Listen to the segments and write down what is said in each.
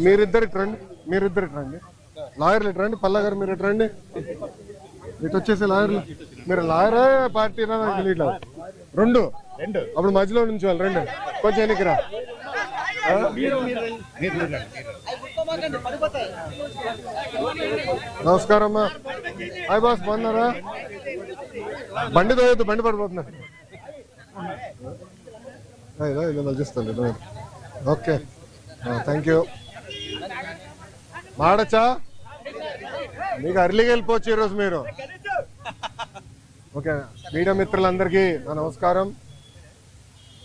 మీరిద్దరు రండి లాయర్లు ఇటు రండి. పల్లా గారు మీరు ఇటు రండి. ఇటు వచ్చేసి లాయర్లు. మీరు లాయరే పార్టీ తెలియట్లేదు. రెండు అప్పుడు మధ్యలో నుంచి వాళ్ళు రండి. కొంచెం ఎన్నికరా. నమస్కారం అమ్మా. హాయ్ బాస్, బాగున్నారా? బండి తోయొద్దు, బండి పడిపోతున్నా. చూస్తాను. Okay, thank you. మాడచ్చా మీకు అర్లీగా వెళ్ళిపోవచ్చు ఈరోజు మీరు. ఓకే, మీడియా మిత్రులందరికీ నా నమస్కారం.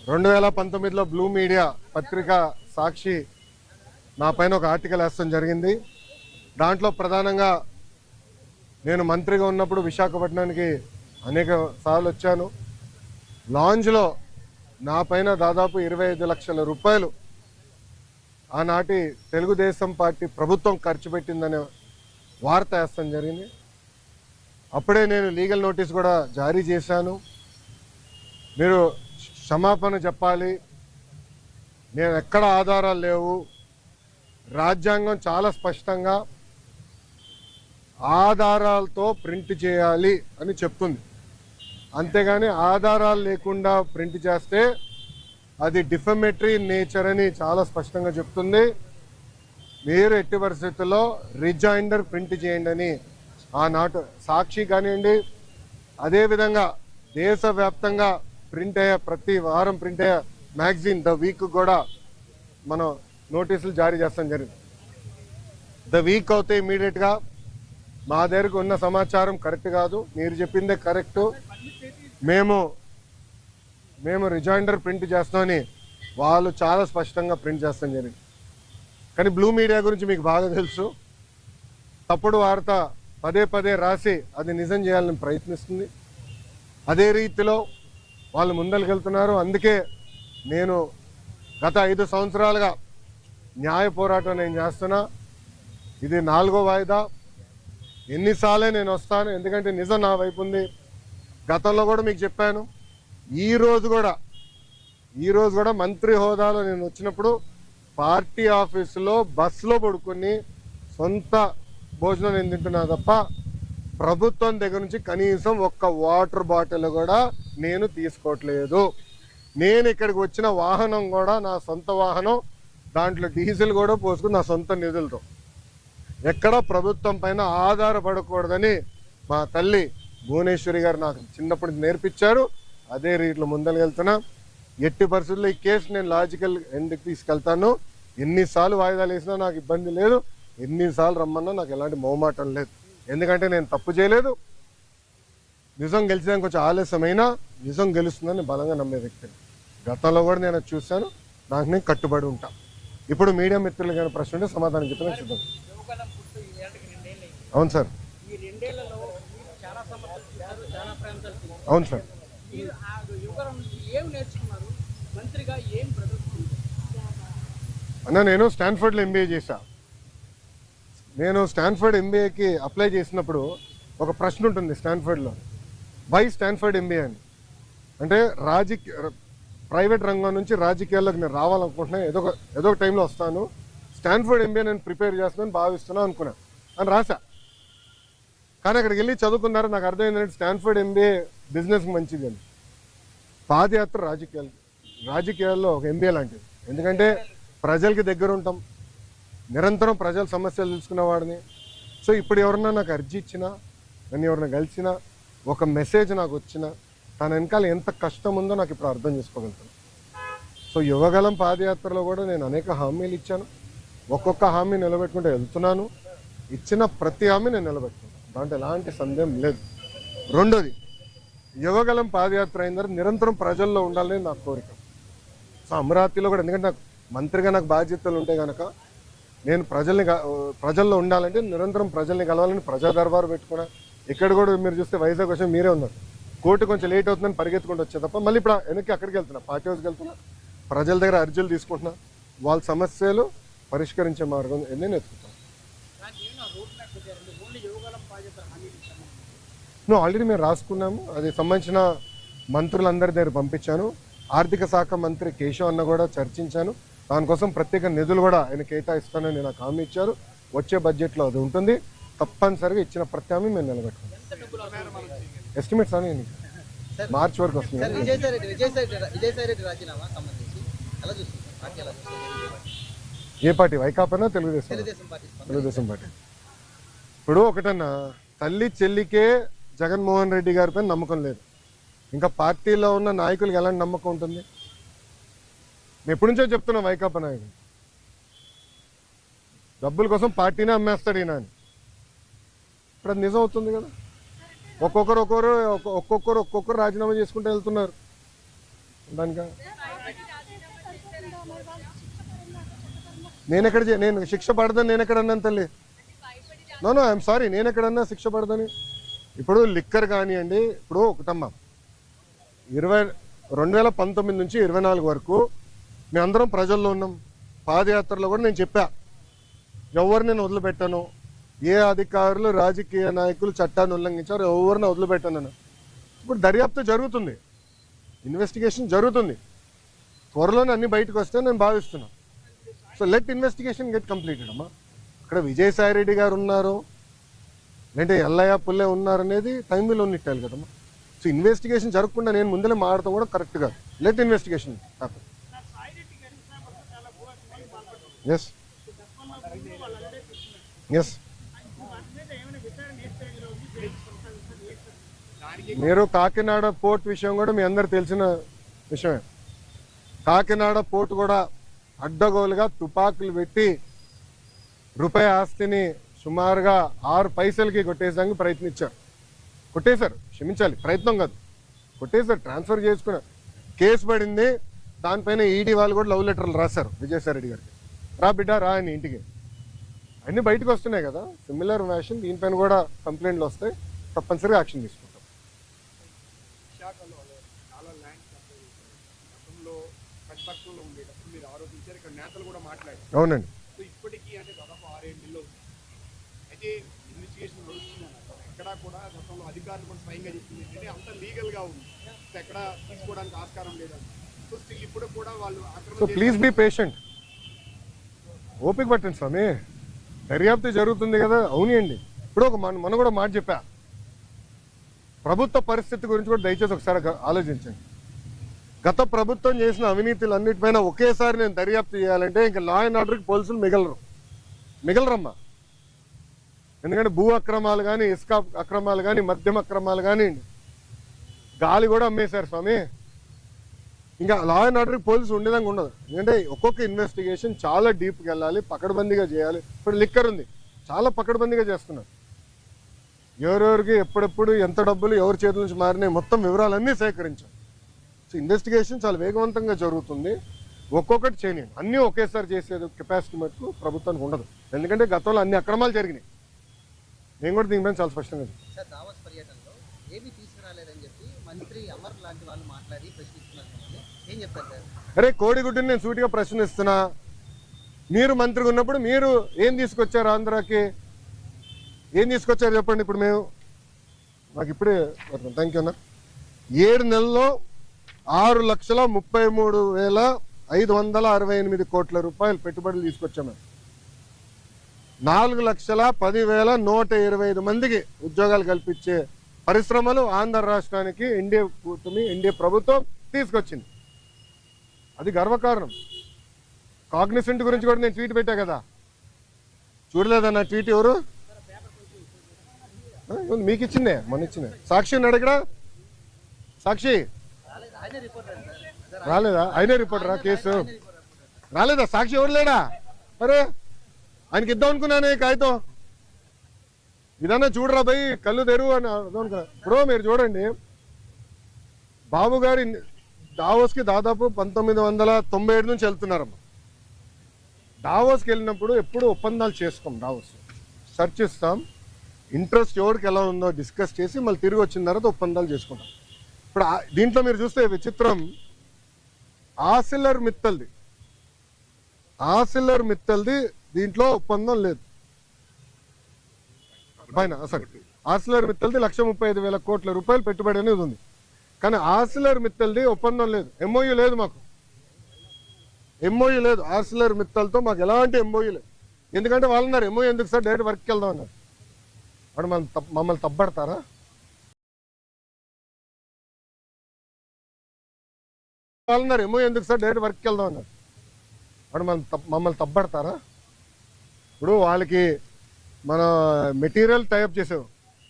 2019లో బ్లూ మీడియా పత్రిక సాక్షి నా పైన ఒక ఆర్టికల్ వేస్తాం జరిగింది. దాంట్లో ప్రధానంగా నేను మంత్రిగా ఉన్నప్పుడు విశాఖపట్నానికి అనేక సార్లు వచ్చాను. లాంజ్లో నా పైన దాదాపు 25 లక్షల రూపాయలు ఆనాటి తెలుగుదేశం పార్టీ ప్రభుత్వం ఖర్చు పెట్టిందనే వార్త వేస్తాం జరిగింది. అప్పుడే నేను లీగల్ నోటీస్ కూడా జారీ చేశాను. మీరు క్షమాపణ చెప్పాలి, నేను ఎక్కడ ఆధారాలు లేవు, రాజ్యాంగం చాలా స్పష్టంగా ఆధారాలతో ప్రింట్ చేయాలి అని చెప్తుంది. అంతేగాని ఆధారాలు లేకుండా ప్రింట్ చేస్తే అది డిఫమేటరీ నేచర్ అని చాలా స్పష్టంగా చెప్తుంది. మీరు ఎట్టి పరిస్థితుల్లో రిజైండర్ ప్రింట్ చేయండి అని ఆనాటి సాక్షి కానివ్వండి, అదేవిధంగా దేశవ్యాప్తంగా ప్రింట్ అయ్యే ప్రతి వారం ప్రింట్ అయ్యే మ్యాగజైన్ ద వీక్ కూడా మనం నోటీసులు జారీ చేస్తాం జరిగింది. ద వీక్ అవుతే ఇమీడియట్గా మా దగ్గరకు ఉన్న సమాచారం కరెక్ట్ కాదు, మీరు చెప్పిందే కరెక్టు, మేము రిజైండర్ ప్రింట్ చేస్తామని వాళ్ళు చాలా స్పష్టంగా ప్రింట్ చేస్తాం జరిగింది. కానీ బ్లూ మీడియా గురించి మీకు బాగా తెలుసు. తప్పుడు వార్త పదే పదే రాసి అది నిజం చేయాలని ప్రయత్నిస్తుంది. అదే రీతిలో వాళ్ళు ముందరికెళ్తున్నారు. అందుకే నేను గత 5 సంవత్సరాలుగా న్యాయ పోరాటం నేను చేస్తున్నా. ఇది 4వ వాయిదా. ఎన్నిసార్లే నేను వస్తాను, ఎందుకంటే నిజం నా వైపు ఉంది. గతంలో కూడా మీకు చెప్పాను. ఈరోజు కూడా మంత్రి హోదాలో నేను వచ్చినప్పుడు పార్టీ ఆఫీసులో బస్సులో పడుకొని సొంత భోజనం నేను తింటున్నా తప్ప ప్రభుత్వం దగ్గర నుంచి కనీసం ఒక్క వాటర్ బాటిల్ కూడా నేను తీసుకోవట్లేదు. నేను ఇక్కడికి వచ్చిన వాహనం కూడా నా సొంత వాహనం, దాంట్లో డీజిల్ కూడా పోసుకుని నా సొంత నిధులతో, ఎక్కడ ప్రభుత్వం పైన ఆధారపడకూడదని మా తల్లి భువనేశ్వరి గారు నాకు చిన్నప్పటి నేర్పించారు. అదే రీతిలో ముందరకెళ్తున్నా. ఎట్టి పరిస్థితుల్లో ఈ కేసు నేను లాజికల్ ఎండ్కి తీసుకెళ్తాను. ఎన్నిసార్లు వాయిదాలు వేసినా నాకు ఇబ్బంది లేదు, ఎన్నిసార్లు రమ్మన్నా నాకు ఎలాంటి మొహమాటం లేదు. ఎందుకంటే నేను తప్పు చేయలేదు. నిజం గెలిచడానికి కొంచెం ఆలస్యమైనా నిజం గెలుస్తుందని బలంగా నమ్మే వ్యక్తిని. గతంలో కూడా నేను చూశాను, నాకు నేను కట్టుబడి ఉంటా. ఇప్పుడు మీడియా మిత్రులు కానీ ప్రశ్న ఉంటే సమాధానం చెప్పిన సిద్ధం. అవును సార్, అవును సార్. అన్న, నేను స్టాన్ఫర్డ్లో ఎంబీఏ చేశా. నేను స్టాన్ఫర్డ్ ఎంబీఏకి అప్లై చేసినప్పుడు ఒక ప్రశ్న ఉంటుంది స్టాన్ఫర్డ్లో, వై స్టాన్ఫర్డ్ ఎంబీఏ అని. అంటే ప్రైవేట్ రంగం నుంచి రాజకీయాల్లోకి నేను రావాలనుకుంటున్నాను, ఏదో ఒక టైంలో వస్తాను, స్టాన్ఫర్డ్ ఎంబీఏ నేను ప్రిపేర్ చేస్తున్నాను భావిస్తున్నాను అనుకున్నా అని రాశా. కానీ అక్కడికి వెళ్ళి చదువుకున్నారు, నాకు అర్థమైందంటే స్టాన్ఫర్డ్ ఎంబీఏ బిజినెస్కి మంచిది అని. పాదయాత్ర రాజకీయాల్లో ఒక ఎంబీఏ లాంటిది. ఎందుకంటే ప్రజలకి దగ్గర ఉంటాం, నిరంతరం ప్రజల సమస్యలు తెలుసుకునేవాడిని. సో ఇప్పుడు ఎవరన్నా నాకు అర్జీ ఇచ్చినా, నన్ను ఎవరైనా కలిసినా, ఒక మెసేజ్ నాకు వచ్చినా, తన వెనకాల ఎంత కష్టం ఉందో నాకు ఇప్పుడు అర్థం చేసుకోగలుగుతాను. సో యువగలం పాదయాత్రలో కూడా నేను అనేక హామీలు ఇచ్చాను. ఒక్కొక్క హామీ నిలబెట్టుకుంటూ వెళ్తున్నాను. ఇచ్చిన ప్రతి హామీ నేను నిలబెట్టుకున్నాను, దాంట్లో ఎలాంటి సందేహం లేదు. రెండోది, యువగలం పాదయాత్ర అయిన తర్వాత నిరంతరం ప్రజల్లో ఉండాలని నా కోరిక. సో అమరావతిలో కూడా, ఎందుకంటే నాకు మంత్రిగా నాకు బాధ్యతలు ఉంటాయి కనుక నేను ప్రజల్లో ఉండాలంటే నిరంతరం ప్రజల్ని కలవాలని ప్రజా దర్బారు పెట్టుకున్నా. ఇక్కడ కూడా మీరు చూస్తే వైజాగ్ వచ్చి మీరే ఉన్నారు, కోర్టు కొంచెం లేట్ అవుతుందని పరిగెత్తుకుంటూ వచ్చే తప్ప మళ్ళీ ఇప్పుడు వెనక్కి అక్కడికి వెళ్తున్నా, పార్టీ హౌస్కి వెళ్తున్నా, ప్రజల దగ్గర అర్జీలు తీసుకుంటున్నా, వాళ్ళ సమస్యలు పరిష్కరించే మార్గం నేను ఎత్తుకుంటాను. ఆల్రెడీ మేము రాసుకున్నాము, అది సంబంధించిన మంత్రులందరి దగ్గర పంపించాను. ఆర్థిక శాఖ మంత్రి కేశవ్ అన్న కూడా చర్చించాను. దానికోసం ప్రత్యేక నిధులు కూడా ఆయన కేటాయిస్తానని నాకు హామీ ఇచ్చారు. వచ్చే బడ్జెట్లో అది ఉంటుంది. తప్పనిసరిగా ఇచ్చిన ప్రత్యామ్నాయం మేము నిలబెట్టుకుంటాం. ఎస్టిమేట్స్ అని మార్చి వరకు వస్తుంది. ఏ పార్టీ? వైకాపానా తెలుగుదేశం పార్టీ. ఇప్పుడు ఒకటన్నా, తల్లి చెల్లికే జగన్మోహన్ రెడ్డి గారి పైన నమ్మకం లేదు. ఇంకా పార్టీలో ఉన్న నాయకులకు ఎలాంటి నమ్మకం ఉంటుంది? మేము ఎప్పటి నుంచో చెప్తున్నాం, వైకాపా నాయకులు డబ్బుల కోసం పార్టీనే అమ్మేస్తాడు ఈయన అని. ఇప్పుడు అది నిజం అవుతుంది కదా. ఒక్కొక్కరు రాజీనామా చేసుకుంటూ వెళ్తున్నారు. దానిక నేను శిక్ష పడదని నేను ఎక్కడ అన్నాను తల్లి? నో ఐఎమ్ సారీ, నేను ఎక్కడన్నా శిక్ష పడదని. ఇప్పుడు లిక్కర్ కానివ్వండి, ఇప్పుడు ఒకటమ్మా 2019 నుంచి 24 వరకు మేమందరం ప్రజల్లో ఉన్నాం. పాదయాత్రలో కూడా నేను చెప్పా, ఎవరు నేను వదిలిపెట్టాను, ఏ అధికారులు రాజకీయ నాయకులు చట్టాన్ని ఉల్లంఘించారు ఎవరిని వదిలిపెట్టాను. ఇప్పుడు దర్యాప్తు జరుగుతుంది, ఇన్వెస్టిగేషన్ జరుగుతుంది. త్వరలోనే అన్ని బయటకు వస్తే నేను భావిస్తున్నాను. So let investigation get completed అమ్మా. ఇక్కడ విజయసాయి రెడ్డి గారు ఉన్నారు, లేదంటే ఎల్లయ్య పుల్లే ఉన్నారనేది టైంలో ఉన్నట్టాలి కదమ్మా. సో ఇన్వెస్టిగేషన్ జరగకుండా నేను ముందరే మాడతాం కూడా కరెక్ట్ కాదు. Let investigation happen. Yes yes మీరు కాకినాడ పోర్ట్ విషయం కూడా మీ అందరు తెలిసిన విషయమే. కాకినాడ పోర్ట్ కూడా అడ్డగోలుగా తుపాకులు పెట్టి రూపాయి ఆస్తిని సుమారుగా 6 పైసలకి కొట్టేసానికి ప్రయత్నించారు. కొట్టేశారు, క్షమించాలి, ప్రయత్నం కాదు, కొట్టేశారు, ట్రాన్స్ఫర్ చేసుకున్నారు. కేసు పడింది, దానిపైన ఈడీ వాళ్ళు కూడా లవ్ లెటర్లు రాశారు విజయసాయి రెడ్డి గారికి. రా బిడ్డ రా అని ఇంటికి. అన్నీ బయటకు వస్తున్నాయి కదా. సిమిలర్ వ్యాషన్ దీనిపైన కూడా కంప్లైంట్లు వస్తాయి, తప్పనిసరిగా యాక్షన్ తీసుకుంటాం. అవునండి. సో ప్లీజ్ బీ పేషెంట్, ఓపిక పట్టండి స్వామి, దర్యాప్తు జరుగుతుంది కదా. అవునండి. ఇప్పుడు మనం కూడా మాట చెప్పా, ప్రభుత్వ పరిస్థితి గురించి కూడా దయచేసి ఒకసారి ఆలోచించండి. గత ప్రభుత్వం చేసిన అవినీతులు అన్నిటిపైన ఒకేసారి నేను దర్యాప్తు చేయాలంటే ఇంకా లా అండ్ ఆర్డర్కి పోలీసులు మిగలరమ్మా. ఎందుకంటే భూ అక్రమాలు కానీ, ఇసుక అక్రమాలు కానీ, మద్యం అక్రమాలు కానీ, గాలి కూడా అమ్మేశారు స్వామి. ఇంకా లా అండ్ ఆర్డర్కి పోలీసులు ఉండేదాకా ఉండదు. ఎందుకంటే ఒక్కొక్క ఇన్వెస్టిగేషన్ చాలా డీప్గా వెళ్ళాలి, పకడ్బందీగా చేయాలి. ఇప్పుడు లిక్కర్ ఉంది, చాలా పకడ్బందీగా చేస్తున్నారు. ఎవరెవరికి ఎప్పుడెప్పుడు ఎంత డబ్బులు ఎవరి చేతుల నుంచి మారినాయి మొత్తం వివరాలన్నీ సేకరించాం. సో ఇన్వెస్టిగేషన్ చాలా వేగవంతంగా జరుగుతుంది. ఒక్కొక్కటి చేయనియండి, అన్నీ ఒకేసారి చేసేది కెపాసిటీ మటుకు ప్రభుత్వానికి ఉండదు. ఎందుకంటే గతంలో అన్ని అక్రమాలు జరిగినాయి. నేను కూడా దీనిపైన చాలా స్పష్టంగా అరే కోడిగుడ్డుని నేను సూటిగా ప్రశ్నిస్తున్నా. మీరు మంత్రిగా ఉన్నప్పుడు మీరు ఏం తీసుకొచ్చారు ఆంధ్రాకి? ఏం తీసుకొచ్చారు చెప్పండి. ఇప్పుడు మేము మాకు ఇప్పుడే థ్యాంక్ యూ అన్న 7 నెలల్లో 6,33,568 కోట్ల రూపాయలు పెట్టుబడులు తీసుకొచ్చాము. 4,10,125 మందికి ఉద్యోగాలు కల్పించే పరిశ్రమలు ఆంధ్ర రాష్ట్రానికి ఎన్డీఏ ప్రభుత్వం తీసుకొచ్చింది. అది గర్వకారణం. కాగ్నిసెంట్ గురించి కూడా నేను ట్వీట్ పెట్టా కదా, చూడలేదా నా ట్వీట్? ఎవరు మీకు ఇచ్చిందే, మొన్న ఇచ్చిందే. సాక్షి ఉన్నాడు ఇక్కడ, సాక్షి రాలేదా? ఆయనే రిపోర్టరా? కేసు రాలేదా? సాక్షి ఎవరు లేడా? అరే ఆయనకి ఇద్దాం అనుకున్నానే కాగితం. ఇదన్నా చూడరా భయ్, కళ్ళు తెరువు అని అనుకున్నా. ఇప్పుడు మీరు చూడండి, బాబు గారి దావోస్కి దాదాపు 1997 నుంచి వెళ్తున్నారమ్మా. దావోస్కి వెళ్ళినప్పుడు ఎప్పుడు ఒప్పందాలు చేసుకోం. దావోస్ చర్చిస్తాం, ఇంట్రెస్ట్ ఎవరికి ఎలా ఉందో డిస్కస్ చేసి మళ్ళీ తిరిగి వచ్చిన తర్వాత ఒప్పందాలు చేసుకుంటాం. ఇప్పుడు దీంట్లో మీరు చూస్తే విచిత్రం, ఆసిల్లర్ మిత్తల్ది దీంట్లో ఒప్పందం లేదు. పైన సరే ఆసిల్లర్ మిత్తల్ది 1,35,000 కోట్ల రూపాయలు పెట్టుబడి అనేది ఉంది. కానీ ఆర్సిలర్ మిత్తల్ది ఒప్పందం లేదు, ఎంఓయూ లేదు, మాకు ఎంఓయూ లేదు. ఆర్సిలర్ మిత్తల్తో మాకు ఎలాంటి ఎంఓయూ లేదు. ఎందుకంటే వాళ్ళు అన్నారు ఎంఓయూ ఎందుకు సార్, డైరెక్ట్ వర్క్కి వెళ్దాం అన్నారు. వాడు మమ్మల్ని తప్పబడతారా? వాళ్ళు అన్నారు ఎంఓయూ ఎందుకు సార్, డైరెక్ట్ వర్క్కి వెళ్దాం అన్నారు. వాడు మమ్మల్ని తప్పబడతారా? ఇప్పుడు వాళ్ళకి మన మెటీరియల్ టైప్ చేసాం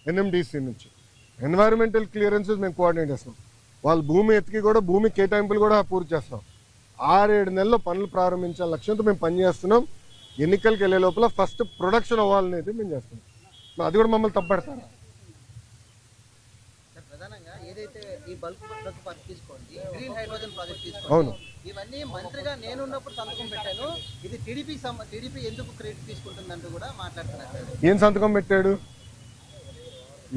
ఎన్ఎండిసి నుంచి, ఎన్వైరన్మెంటల్ క్లియరెన్సెస్ మేము కోఆర్డినేట్ చేస్తాం. వాళ్ళు భూమి ఎత్తికి కూడా భూమి కేటాయింపులు కూడా పూర్తి చేస్తాం. 6-7 నెలల్లో పనులు ప్రారంభించాల లక్ష్యంతో మేము పనిచేస్తున్నాం. ఎన్నికలకు వెళ్ళే లోపల ఫస్ట్ ప్రొడక్షన్ అవ్వాలనేది మేము చేస్తున్నాం. అది కూడా మమ్మల్ని తప్పబడతారా? ప్రధానంగా ఏదైతే ఈ బల్క్ డ్రగ్ పార్క్ తీసుకోండి, గ్రీన్ హైడ్రోజన్ ప్రాజెక్ట్ తీసుకోండి, అవును, ఇవన్నీ మంత్రిగా నేనున్నప్పుడు సంతకం పెట్టాను. ఇది టీడీపీ ఎందుకు క్రెడిట్ తీసుకుంటుందంటూ కూడా మాట్లాడుతున్నారు. ఏం సంతకం పెట్టాడు?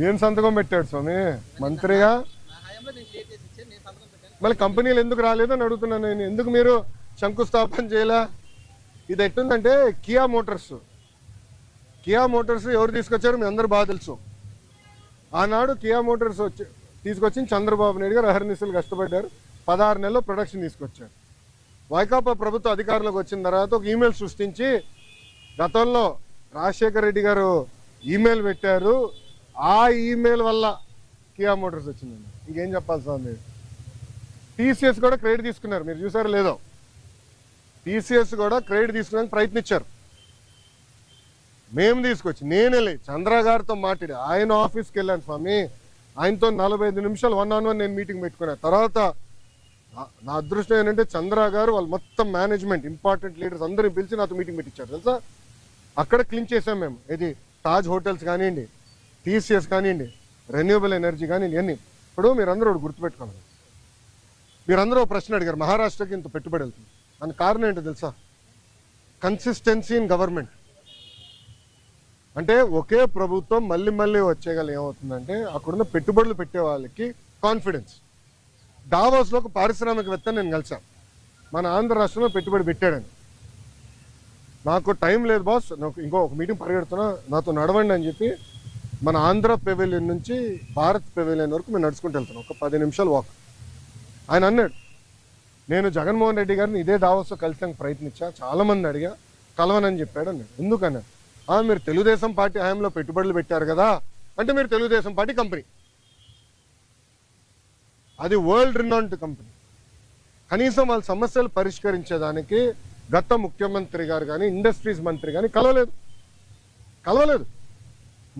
ఏం సంతకం పెట్టాడు స్వామి? మంత్రిగా నా హయాంలో నేను క్రియేట్ చేసి ఇచ్చాను, నేను సంతకం పెట్టాను. మళ్ళీ కంపెనీలు ఎందుకు రాలేదని అడుగుతున్నాను నేను. ఎందుకు మీరు శంకుస్థాపన చేయలే? ఇది ఎట్టుందంటే కియా మోటార్స్ ఎవరు తీసుకొచ్చారో మీ అందరు బాగా తెలుసు. ఆనాడు కియా మోటార్స్ తీసుకొచ్చి చంద్రబాబు నాయుడు గారు అహర్నిశలు కష్టపడ్డారు. 16 నెలల్లో ప్రొడక్షన్ తీసుకొచ్చారు. వైకాపా ప్రభుత్వ అధికారంలోకి వచ్చిన తర్వాత ఒక ఈమెయిల్ సృష్టించి గతంలో రాజశేఖర రెడ్డి గారు ఈమెయిల్ పెట్టారు, ఆ ఈమెయిల్ వల్ల కియా మోటార్స్ వచ్చిందండి. ఇంకేం చెప్పాలి స్వామి? టీసీఎస్ కూడా క్రెడిట్ తీసుకున్నారు, మీరు చూసారో లేదో. టీసీఎస్ కూడా క్రెడిట్ తీసుకోవడానికి ప్రయత్నించారు. మేము తీసుకొచ్చి నేనే చంద్ర గారితో మాట్లాడి ఆయన ఆఫీస్కి వెళ్ళాను స్వామి. ఆయనతో 45 నిమిషాలు 1-on-1 నేను మీటింగ్ పెట్టుకున్నాను. తర్వాత నా అదృష్టం ఏంటంటే చంద్ర గారు వాళ్ళు మొత్తం మేనేజ్మెంట్ ఇంపార్టెంట్ లీడర్స్ అందరిని పిలిచి నాతో మీటింగ్ పెట్టించారు తెలుసా. అక్కడ క్లీన్ చేసాం మేము. ఇది తాజ్ హోటల్స్ కానివ్వండి, టీసీఎస్ కానివ్వండి, రెన్యూబుల్ ఎనర్జీ కానివ్వండి, అన్నీ. ఇప్పుడు మీరందరూ ఒకటి గుర్తుపెట్టుకోవాలి. మీరందరూ ఒక ప్రశ్న అడిగారు, మహారాష్ట్రకి ఇంత పెట్టుబడి వెళ్తుంది దానికి కారణం ఏంటో తెలుసా? Consistency in government. అంటే ఒకే ప్రభుత్వం మళ్ళీ మళ్ళీ వచ్చేగల ఏమవుతుందంటే అక్కడున్న పెట్టుబడులు పెట్టే వాళ్ళకి కాన్ఫిడెన్స్. డావోస్లో ఒక పారిశ్రామికవేత్తని నేను కలిసాను, మన ఆంధ్ర రాష్ట్రంలో పెట్టుబడి పెట్టాడని. నాకు టైం లేదు బాస్, నాకు ఇంకో ఒక మీటింగ్ పరిగెడుతున్నా, నాతో నడవండి అని చెప్పి మన ఆంధ్ర పెవిలియన్ నుంచి భారత్ పెవిలియన్ వరకు మేము నడుచుకుంటూ వెళ్తున్నాం, ఒక 10 నిమిషాలు వాక్. ఆయన అన్నాడు, నేను జగన్మోహన్ రెడ్డి గారిని ఇదే డావోస్లో కలిసానికి ప్రయత్నించా, చాలామంది అడిగా, కలవనని చెప్పాడు అన్నాడు. ఎందుకన్నాడు? మీరు తెలుగుదేశం పార్టీ హయాంలో పెట్టుబడులు పెట్టారు కదా అంటే, మీరు తెలుగుదేశం పార్టీ కంపెనీ, అది వరల్డ్ రినౌండ్ కంపెనీ. కనీసం వాళ్ళ సమస్యలు పరిష్కరించేదానికి గత ముఖ్యమంత్రి గారు కానీ ఇండస్ట్రీస్ మంత్రి కానీ కలవలేదు.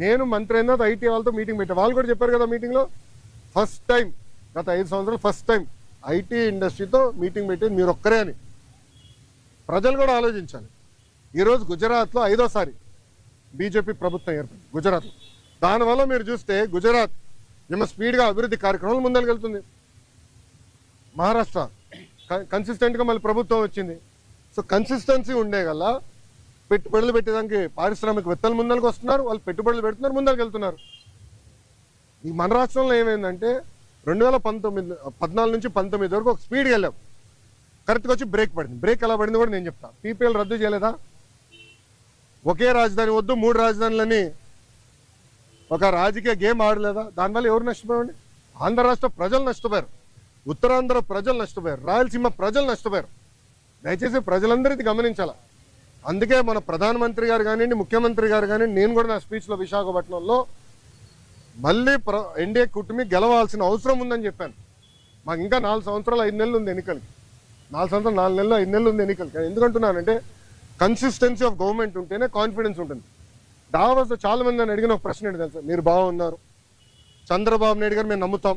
నేను మంత్రి అయిన ఐటీ వాళ్ళతో మీటింగ్ పెట్టాను. వాళ్ళు కూడా చెప్పారు కదా మీటింగ్లో, ఫస్ట్ టైం గత 5 సంవత్సరాలు ఫస్ట్ టైం ఐటీ ఇండస్ట్రీతో మీటింగ్ పెట్టేది మీరు ఒక్కరే అని. ప్రజలు కూడా ఆలోచించాలి. ఈరోజు గుజరాత్లో 5వ బీజేపీ ప్రభుత్వం ఏర్పడింది గుజరాత్లో. దానివల్ల మీరు చూస్తే గుజరాత్ ఏమో స్పీడ్గా అభివృద్ధి కార్యక్రమాలు ముందరికెళ్తుంది. మహారాష్ట్ర కన్సిస్టెంట్గా మళ్ళీ ప్రభుత్వం వచ్చింది. సో కన్సిస్టెన్సీ ఉండే గల పెట్టుబడులు పెట్టేదానికి పారిశ్రామికవేత్తలు ముందరికి వస్తున్నారు, వాళ్ళు పెట్టుబడులు పెడుతున్నారు, ముందరికి వెళ్తున్నారు. ఈ మన రాష్ట్రంలో ఏమైందంటే 2014 నుంచి 19 వరకు ఒక స్పీడ్గా వెళ్ళాం, కరెక్ట్గా వచ్చి బ్రేక్ పడింది. బ్రేక్ ఎలా పడింది కూడా నేను చెప్తాను. పీపీఎల్ రద్దు చేయలేదా? ఒకే రాజధాని వద్దు 3 రాజధానులని ఒక రాజకీయ గేమ్ ఆడలేదా? దానివల్ల ఎవరు నష్టపోయారండి? ఆంధ్ర రాష్ట్ర ప్రజలు నష్టపోయారు, ఉత్తరాంధ్ర ప్రజలు నష్టపోయారు, రాయలసీమ ప్రజలు నష్టపోయారు. దయచేసి ప్రజలందరూ ఇది గమనించాల. అందుకే మన ప్రధానమంత్రి గారు కానివ్వండి, ముఖ్యమంత్రి గారు కానివ్వండి, నేను కూడా నా స్పీచ్లో విశాఖపట్నంలో మళ్ళీ ఎన్డీఏ కూటమి గెలవాల్సిన అవసరం ఉందని చెప్పాను. మాకు ఇంకా 4 సంవత్సరాలు 5 నెలలు ఉంది ఎన్నికలకి. 4 సంవత్సరాలు 4 నెలలు 5 నెలలు ఉంది ఎన్నికలకి. ఎందుకంటున్నానంటే కన్సిస్టెన్సీ ఆఫ్ గవర్నమెంట్ ఉంటేనే కాన్ఫిడెన్స్ ఉంటుంది. డావోస్లో చాలా మంది నన్ను అడిగిన ఒక ప్రశ్న ఏంటి తెలుసా? మీరు బాగున్నారు, చంద్రబాబు నాయుడు గారు మేము నమ్ముతాం,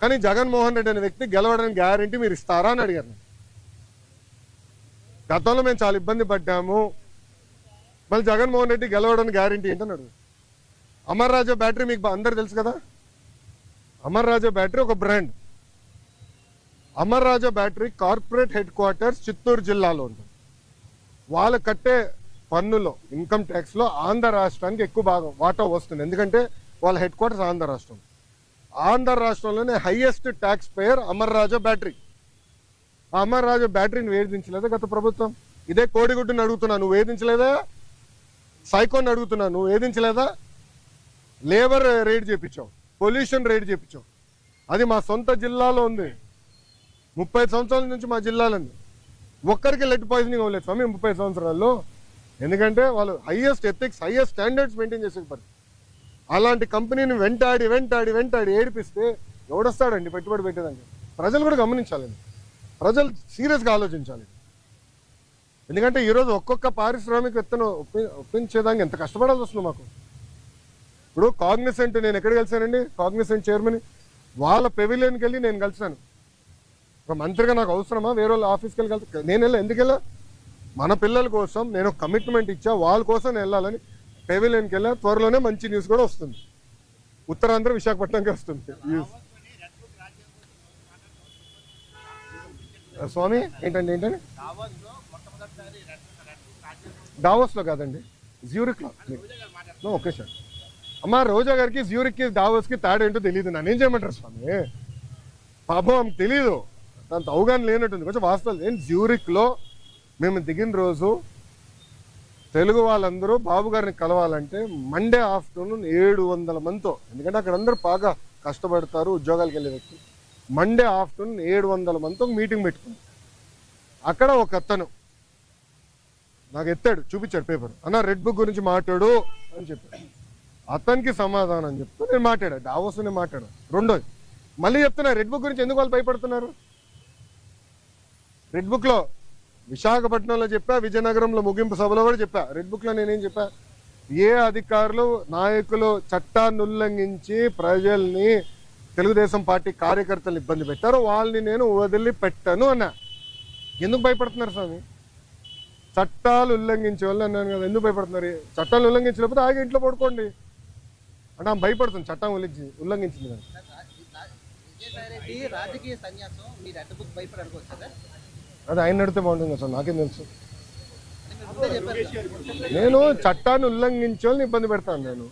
కానీ జగన్మోహన్ రెడ్డి అనే వ్యక్తి గెలవడానికి గ్యారంటీ మీరు ఇస్తారా అని అడిగారు. గతంలో మేము చాలా ఇబ్బంది పడ్డాము, మళ్ళీ జగన్మోహన్ రెడ్డి గెలవడానికి గ్యారంటీ ఏంటని అడుగు. అమర్ రాజా బ్యాటరీ మీకు అందరు తెలుసు కదా. అమర్ రాజా బ్యాటరీ ఒక brand. Amar Raja battery corporate headquarters Chittoor జిల్లాలో ఉంటుంది. వాళ్ళు కట్టే పన్నులో ఇన్కమ్ ట్యాక్స్లో ఆంధ్ర రాష్ట్రానికి ఎక్కువ భాగం వాటా వస్తుంది. ఎందుకంటే వాళ్ళ హెడ్ క్వార్టర్స్ ఆంధ్ర రాష్ట్రం. ఆంధ్ర రాష్ట్రంలోనే highest tax payer Amar Raja battery. ఆ అమర్ రాజా బ్యాటరీని వేధించలేదా గత ప్రభుత్వం? ఇదే కోడిగుడ్డుని అడుగుతున్నా, నువ్వు వేధించలేదా? సైకోని అడుగుతున్నా, నువ్వు వేధించలేదా? లేబర్ రేట్ చేయించావు, పొల్యూషన్ రేట్ చేయించావు. అది మా సొంత జిల్లాలో ఉంది. 30 సంవత్సరాల నుంచి మా జిల్లాలో ఉంది. ఒక్కరికి లెడ్ పాయిజనింగ్ అవ్వలేదు స్వామి 30 సంవత్సరాల్లో. ఎందుకంటే వాళ్ళు highest ethics, highest standards maintain చేసే పని. అలాంటి కంపెనీని వెంటాడి ఏడిపిస్తే ఎవడొస్తాడండి పెట్టుబడి పెట్టేదానికి? ప్రజలు కూడా గమనించాలండి, ప్రజలు సీరియస్గా ఆలోచించాలి. ఎందుకంటే ఈరోజు ఒక్కొక్క పారిశ్రామికవేత్తను ఒప్పించేదానికి ఎంత కష్టపడాల్సి వస్తుంది మాకు. ఇప్పుడు కాగ్నిసెంట్ నేను ఎక్కడ కలిసానండి, కాగ్నిసెంట్ చైర్మన్ వాళ్ళ పెవిలియన్కి వెళ్ళి నేను కలిసాను. ఒక మంత్రిగా నాకు అవసరమా వేరే వాళ్ళ ఆఫీస్కి వెళ్ళి కలిసి? నేను వెళ్ళా. ఎందుకు వెళ్ళా? మన పిల్లల కోసం నేను కమిట్మెంట్ ఇచ్చా, వాళ్ళ కోసం నేను వెళ్ళాలని పెవిలియన్కి వెళ్ళా. త్వరలోనే మంచి న్యూస్ కూడా వస్తుంది, ఉత్తరాంధ్ర విశాఖపట్నంకి వస్తుంది. స్వామి ఏంటండి డావోస్లో కాదండి, జ్యూరిక్లో. Okay sir. అమ్మ రోజా గారికి జ్యూరిక్కి డావోస్కి తేడా ఏంటో తెలియదు. నన్ను ఏం చేయమంటారు స్వామి? పాపం ఆమెకు తెలియదు, దాంతో అవగాహన లేనట్టుంది. కొంచెం వాస్తవాలు ఏంటి, జ్యూరిక్లో మేము దిగిన రోజు తెలుగు వాళ్ళందరూ బాబు గారిని కలవాలంటే మండే ఆఫ్టర్నూన్ 700 మందితో, ఎందుకంటే అక్కడ అందరూ బాగా కష్టపడతారు ఉద్యోగాలకు వెళ్ళే వ్యక్తులు. మండే ఆఫ్టర్నూన్ 700 మందితో మీటింగ్ పెట్టుకుంది. అక్కడ ఒక అతను నాకు ఎత్తాడు, చూపించాడు పేపర్, అన్న రెడ్ బుక్ గురించి మాట్లాడు అని చెప్పాడు. అతనికి సమాధానం చెప్తూ నేను మాట్లాడాను, డావోస్లోనే మాట్లాడాను. రెండోది మళ్ళీ చెప్తున్నా, రెడ్ బుక్ గురించి ఎందుకు వాళ్ళు భయపడుతున్నారు? రెడ్ బుక్లో విశాఖపట్నంలో చెప్పా, విజయనగరంలో ముగింపు సభలో కూడా చెప్పా. రెడ్ బుక్లో నేనేం చెప్పా, ఏ అధికారులు నాయకులు చట్టాన్ని ఉల్లంఘించి ప్రజల్ని, తెలుగుదేశం పార్టీ కార్యకర్తలు ఇబ్బంది పెట్టారో వాళ్ళని నేను వదిలిపెట్టను అన్నా. ఎందుకు భయపడుతున్నారు స్వామి? చట్టాలు ఉల్లంఘించే వాళ్ళు అన్నాను కదా, ఎందుకు భయపడుతున్నారు? చట్టాలు ఉల్లంఘించలేకపోతే ఆగి ఇంట్లో పడుకోండి అంటే ఆమె భయపడుతుంది, చట్టం ఉల్లంఘించింది కదా. రాజకీయ సన్యాసం మీ రెడ్ బుక్ భయపడి అనుకోవచ్చు కదా? అది ఆయన అడిగితే బాగుంటుంది సార్, నాకేం తెలుసు. నేను చట్టాన్ని ఉల్లంఘించే వాళ్ళని ఇబ్బంది పెడతాను నేను.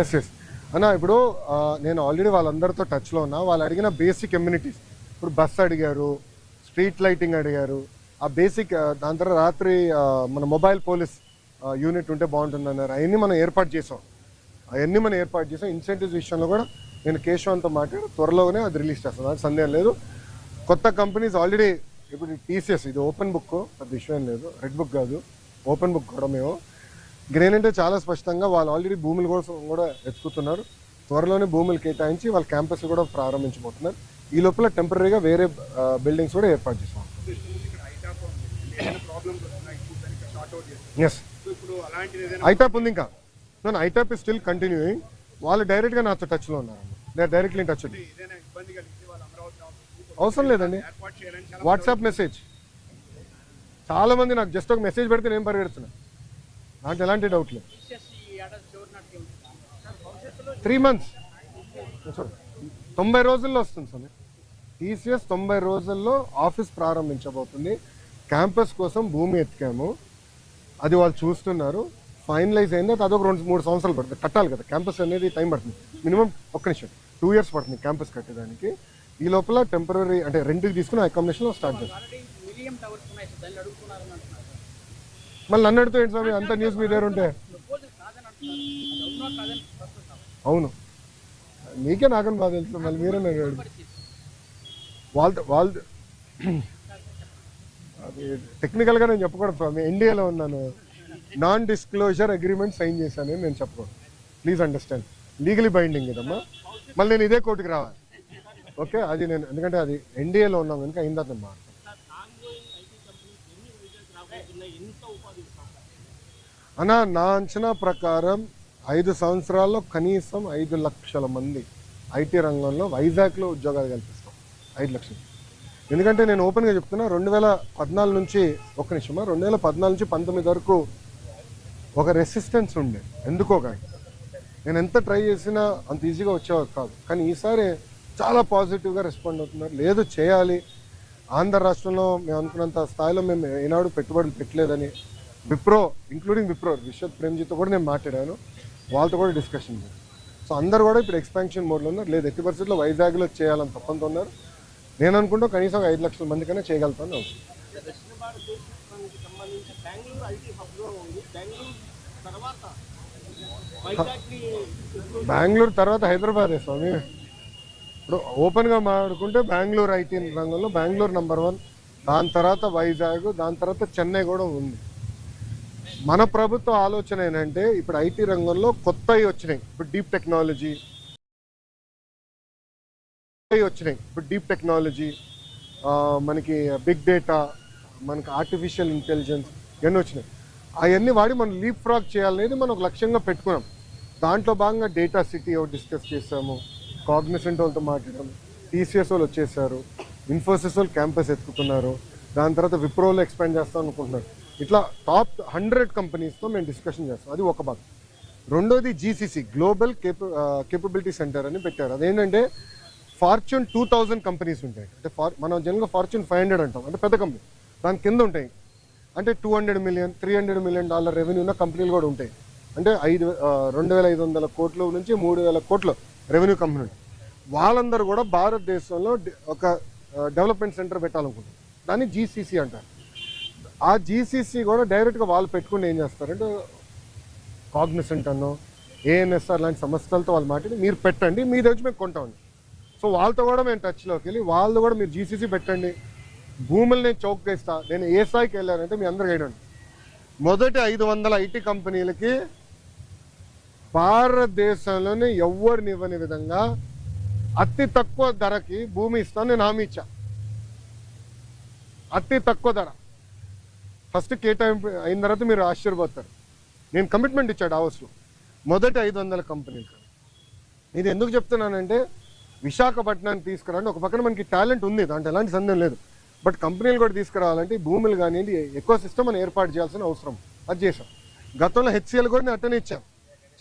ఎస్ ఎస్ అన్న, ఇప్పుడు నేను ఆల్రెడీ వాళ్ళందరితో టచ్లో ఉన్నా. వాళ్ళు అడిగిన బేసిక్ ఎమ్యూనిటీస్, ఇప్పుడు బస్ అడిగారు, స్ట్రీట్ లైటింగ్ అడిగారు, ఆ బేసిక్. దాని తర్వాత రాత్రి మన మొబైల్ పోలీస్ యూనిట్ ఉంటే బాగుంటుందన్నారు. అవన్నీ మనం ఏర్పాటు చేసాం. ఇన్సెంటివ్స్ విషయంలో కూడా నేను కేశవంతో మాట్లాడి త్వరలోనే అది రిలీజ్ చేస్తాను, నాకు సందేహం లేదు. కొత్త కంపెనీస్ ఆల్రెడీ ఇప్పుడు టీసీఎస్, ఇది ఓపెన్ బుక్, పెద్ద విషయం లేదు, రెడ్ బుక్ కాదు, ఓపెన్ బుక్ కూడా. మేము గ్రేనంటే చాలా స్పష్టంగా వాళ్ళు ఆల్రెడీ భూముల కోసం కూడా వెతుకుతున్నారు. త్వరలోనే భూములు కేటాయించి వాళ్ళ క్యాంపస్ కూడా ప్రారంభించబోతున్నారు. ఈ లోపల టెంపరీగా వేరే బిల్డింగ్స్ కూడా ఏర్పాటు చేస్తాం. ఎస్, ఐటాప్ ఉంది ఇంకా. నన్ను ఐటాప్ ఇస్ స్టిల్ కంటిన్యూయింగ్. వాళ్ళు డైరెక్ట్గా నాతో టచ్లో ఉన్నారు, they are directly in touch. అవసరం లేదండి, వాట్సాప్ మెసేజ్. చాలా మంది నాకు జస్ట్ ఒక మెసేజ్ పెడితే నేను పరిగెడుతున్నా, నాకు ఎలాంటి డౌట్ లేదు. 3 months 90 రోజుల్లో వస్తుంది సార్. టీసీఎస్ 90 రోజుల్లో ఆఫీస్ ప్రారంభించబోతుంది. క్యాంపస్ కోసం భూమి ఎత్తికాము, అది వాళ్ళు చూస్తున్నారు. ఫైనలైజ్ అయింది, అదొక 2-3 సంవత్సరాలు పడుతుంది. కట్టాలి కదా క్యాంపస్ అనేది, టైం పడుతుంది. మినిమం 2 years పడుతుంది క్యాంపస్ కట్టడానికి. ఈ లోపల టెంపరీ అంటే రెంట్కి తీసుకుని అకామిడేషన్లో స్టార్ట్ చేస్తాం. మళ్ళీ నన్ను అడుగుతూ ఏంటి స్వామి, అంత న్యూస్ మీ దగ్గర ఉంటే? అవును, మీకే నాకని బాగా తెలుసు, మళ్ళీ మీరే నన్ను అడుగు. వాళ్ళు అది టెక్నికల్గా నేను చెప్పకూడదు స్వామి, ఎన్డీఏలో ఉన్నాను, నాన్ డిస్క్లోజర్ అగ్రిమెంట్ సైన్ చేశాను నేను చెప్పకూడదు. ప్లీజ్ అండర్స్టాండ్, లీగలీ బైండింగ్ ఇదమ్మా. మళ్ళీ నేను ఇదే కోర్టుకి రావాలి, ఓకే? అది నేను ఎందుకంటే అది ఎన్డీఏలో ఉన్నాం కనుక అయిందా మాట. అన్నా, నా అంచనా ప్రకారం 5 సంవత్సరాల్లో కనీసం 5 లక్షల మంది ఐటీ రంగంలో వైజాగ్లో ఉద్యోగాలు కల్పిస్తాం. 5 లక్షలు. ఎందుకంటే నేను ఓపెన్గా చెప్తున్నా, 2014 నుంచి 2014 నుంచి 19 వరకు ఒక రెసిస్టెన్స్ ఉండే, ఎందుకో కానీ నేను ఎంత ట్రై చేసినా అంత ఈజీగా వచ్చేవారు కాదు. కానీ ఈసారి చాలా పాజిటివ్గా రెస్పాండ్ అవుతున్నారు. లేదు చేయాలి, ఆంధ్ర రాష్ట్రంలో మేము అనుకున్నంత స్థాయిలో మేము ఏనాడు పెట్టుబడులు పెట్టలేదని విప్రో, ఇంక్లూడింగ్ విప్రో విశ్వత్ ప్రేమ్జీతో కూడా నేను మాట్లాడాను, వాళ్ళతో కూడా డిస్కషన్ చేశాను. సో అందరు కూడా ఇప్పుడు ఎక్స్పాన్షన్ మోడ్లో ఉన్నారు. లేదు ఎట్టి పరిస్థితుల్లో వైజాగ్లో చేయాలని తప్పంతో ఉన్నారు. నేను అనుకుంటా కనీసం 5 లక్షల మందికైనా చేయగలుగుతాను. దక్షిణ భారతదేశానికి సంబంధించి బెంగళూరు ఐటీ హబ్గా ఉంది. బెంగళూరు తర్వాత వైజాగ్ని బెంగళూరు తర్వాత హైదరాబాదే స్వామి. ఇప్పుడు ఓపెన్గా మాట్లాడుకుంటే బెంగళూరు ఐటీ రంగంలో బెంగళూరు నెంబర్ 1, దాని తర్వాత వైజాగ్, దాని తర్వాత చెన్నై కూడా ఉంది. మన ప్రభుత్వ ఆలోచన ఏంటంటే ఇప్పుడు ఐటీ రంగంలో కొత్తవి వచ్చినాయి. ఇప్పుడు డీప్ టెక్నాలజీ మనకి బిగ్ డేటా, మనకి ఆర్టిఫిషియల్ ఇంటెలిజెన్స్ ఇవన్నీ వచ్చినాయి. అవన్నీ వాడి మనం లీప్ ఫ్రాగ్ చేయాలనేది మనం ఒక లక్ష్యంగా పెట్టుకున్నాం. దాంట్లో భాగంగా డేటా సిటీ ఒకటి డిస్కస్ చేసాము, కాగ్నిసెంట్ వాళ్ళతో మాట్లాడాము, టీసీఎస్ వాళ్ళు వచ్చేసారు, ఇన్ఫోసిస్ వాళ్ళు క్యాంపస్ ఎత్తుకుతున్నారు, దాని తర్వాత విప్రోలో ఎక్స్పాండ్ చేస్తాం అనుకుంటున్నారు. ఇట్లా టాప్ 100 కంపెనీస్తో మేము డిస్కషన్ చేస్తాం. అది ఒక భాగం. రెండోది జీసీసీ గ్లోబల్ కేపబిలిటీ సెంటర్ అని పెట్టారు. అదేంటంటే ఫార్చ్యూన్ 2000 కంపెనీస్ ఉంటాయి. అంటే మనం జనరల్గా ఫార్చ్యూన్ 500 అంటాం, అంటే పెద్ద కంపెనీ. దాని కింద ఉంటాయి అంటే $200 మిలియన్ $300 మిలియన్ రెవెన్యూ ఉన్న కంపెనీలు కూడా ఉంటాయి. అంటే 2500 కోట్ల నుంచి 3000 కోట్ల రెవెన్యూ కంపెనీ. వాళ్ళందరూ కూడా భారతదేశంలో ఒక డెవలప్మెంట్ సెంటర్ పెట్టాలనుకుంటారు. దాన్ని జీసీసీ అంటారు. ఆ జీసీసీ కూడా డైరెక్ట్గా వాళ్ళు పెట్టుకుని ఏం చేస్తారంటే కాగ్నిసెంట్ అన్నో ఏఎన్ఎస్ఆర్ లాంటి సంస్థలతో వాళ్ళు మాట్లాడి మీరు పెట్టండి, మీ దగ్గర మేము కొంటామండి. సో వాళ్ళతో కూడా మేము టచ్లోకి వెళ్ళి వాళ్ళు కూడా మీరు జీసీసీ పెట్టండి, భూములు నేను చౌకగా ఇస్తా. నేను ఏ స్థాయికి వెళ్ళానంటే మీ అందరికీ అయినండి, మొదటి 500 ఐటీ కంపెనీలకి భారతదేశంలోనే ఎవరిని ఇవ్వని విధంగా అతి తక్కువ ధరకి భూమి ఇస్తాను నేను హామీ ఇచ్చా. అతి తక్కువ ధర ఫస్ట్ కేటాయింపు అయిన తర్వాత మీరు ఆశ్చర్యపోతారు. నేను కమిట్మెంట్ ఇచ్చాడు డావోస్లో మొదటి 500 కంపెనీలు. ఇది ఎందుకు చెప్తున్నానంటే విశాఖపట్నానికి తీసుకురండి. ఒక పక్కన మనకి టాలెంట్ ఉంది, దాంట్లో ఎలాంటి సందేహం లేదు. బట్ కంపెనీలు కూడా తీసుకురావాలంటే భూములు కానివ్వండి ఎక్కువ సిస్టమ్ మనం ఏర్పాటు చేయాల్సిన అవసరం. అది చేశాం. గతంలో హెచ్సిఎల్ కూడా నేను అట్టనే ఇచ్చాను.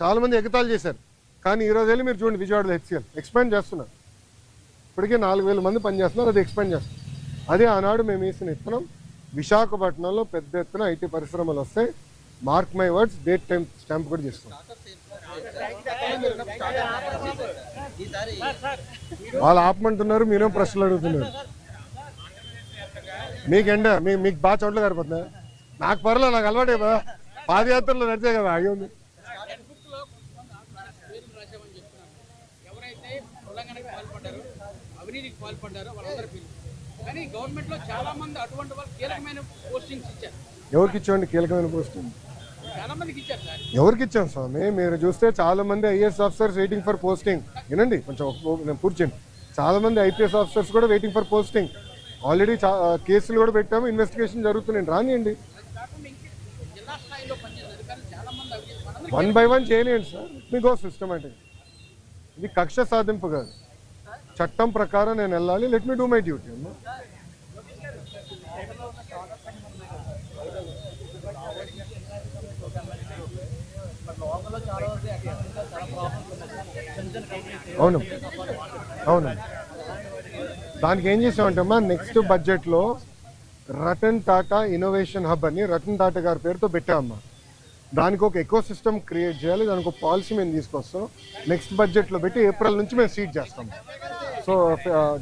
చాలామంది ఎగతాళి చేశారు. కానీ ఈరోజు వెళ్ళి మీరు చూడండి విజయవాడలో హెచ్సిఎల్ ఎక్స్పాండ్ చేస్తున్నారు. ఇప్పటికే 4000 మంది పనిచేస్తున్నారు. అది ఎక్స్పాండ్ చేస్తున్నారు. అదే ఆనాడు మేము వేసిన ఇస్తున్నాం. విశాఖపట్నంలో పెద్ద ఎత్తున ఐటీ పరిశ్రమలు వస్తాయి. Mark my words, date time stamp కూడా చేస్తాం. ఈసారి వాళ్ళు ఆపమంటున్నారు, మీరేం ప్రశ్నలు అడుగుతున్నారు. మీకు బాగా చోట్ల సరిపోతుందా? నాకు పర్లేదు, నాకు అలవాటే కదా, పాదయాత్రలో నడిచే కదా ఆగి ఉంది. ఎవరైతే ఉల్లంఘనకు పాల్పడ్డారో, అవినీతికి పాల్పడ్డారో వాళ్ళందరూ పేరు. కానీ గవర్నమెంట్ లో చాలా మంది అటువంటి వాళ్ళు కీలకమైన పోస్టింగ్స్ ఇచ్చారు. ఎవరికి ఇచ్చామండి కీలకమైన పోస్టింగ్? చాలా మందికి ఇచ్చారు సార్. ఎవరికి ఇచ్చాం స్వామి? మీరు చూస్తే చాలా మంది IAS officers waiting for posting. వినండి కొంచెం, నేను పూర్తి చేయండి. చాలా మంది ఐపీఎస్ ఆఫీసర్స్ కూడా వెయిటింగ్ ఫర్ పోస్టింగ్. ఆల్రెడీ కేసులు కూడా పెట్టాము, ఇన్వెస్టిగేషన్ జరుగుతున్నాయి. రానియండి, జిల్లా స్థాయిలో పనిచేసిన అధికారులు చాలా మంది అవినీతి 1 by 1 చేయనియండి సార్. మీ గో సిస్టమేటిక్. ఇది కక్ష సాధింపు కాదు, చట్టం ప్రకారం నేను వెళ్ళాలి. Let me do my duty అమ్మా. అవును అవును. దానికి ఏం చేసామంటే అమ్మా, నెక్స్ట్ బడ్జెట్లో రతన్ టాటా ఇన్నోవేషన్ హబ్ అని రతన్ టాటా గారి పేరుతో పెట్టామమ్మా. దానికి ఒక ఎకో సిస్టమ్ క్రియేట్ చేయాలి. దానికి ఒక పాలసీ మేము తీసుకొస్తాం. నెక్స్ట్ బడ్జెట్లో పెట్టి ఏప్రిల్ నుంచి మేము సీట్ చేస్తాము. సో